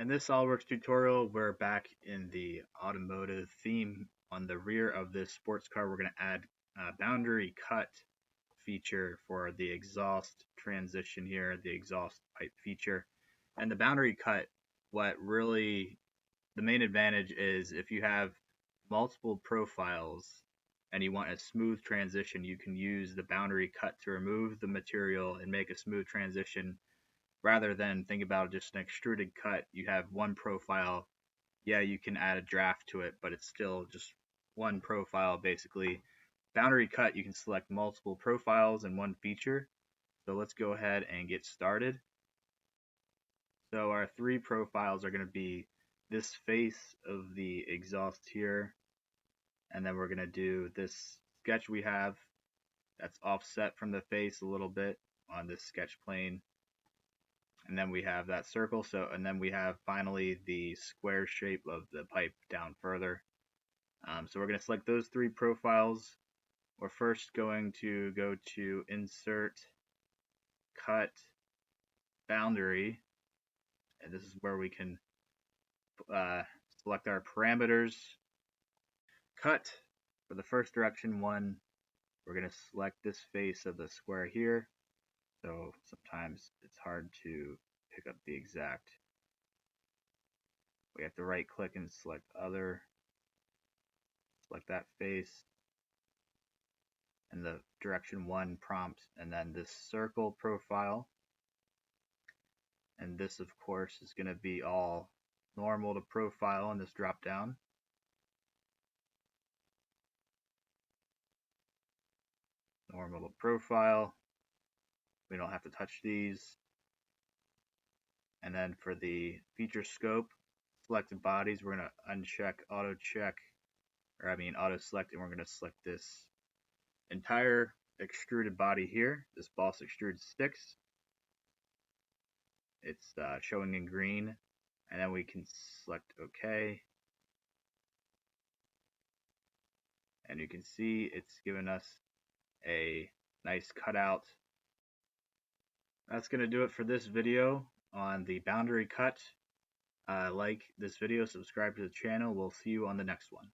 In this SolidWorks tutorial, we're back in the automotive theme. On the rear of this sports car, we're going to add a boundary cut feature for the exhaust transition here, the exhaust pipe feature. And the boundary cut, the main advantage is if you have multiple profiles and you want a smooth transition, you can use the boundary cut to remove the material and make a smooth transition rather than think about just an extruded cut. You have one profile. Yeah, you can add a draft to it, but it's still just one profile basically. Boundary cut, you can select multiple profiles in one feature. So let's go ahead and get started. So our three profiles are going to be this face of the exhaust here, and then we're going to do this sketch we have that's offset from the face a little bit on this sketch plane. And then we have that circle, and then we have finally the square shape of the pipe down further. So we're going to select those three profiles. We're first going to go to Insert, Cut, Boundary, and this is where we can select our parameters. Cut, for the first direction one, we're going to select this face of the square here. So sometimes it's hard to pick up the exact. We have to right click and select other, select that face, and the direction one prompt, and then this circle profile. And this of course is going to be all normal to profile in this drop down. Normal to profile. We don't have to touch these. And then for the feature scope, selected bodies, we're going to uncheck auto select, and we're going to select this entire extruded body here, this boss extruded sticks. It's showing in green, and then we can select OK. And you can see it's given us a nice cutout. That's going to do it for this video on the boundary cut. Like this video, subscribe to the channel. We'll see you on the next one.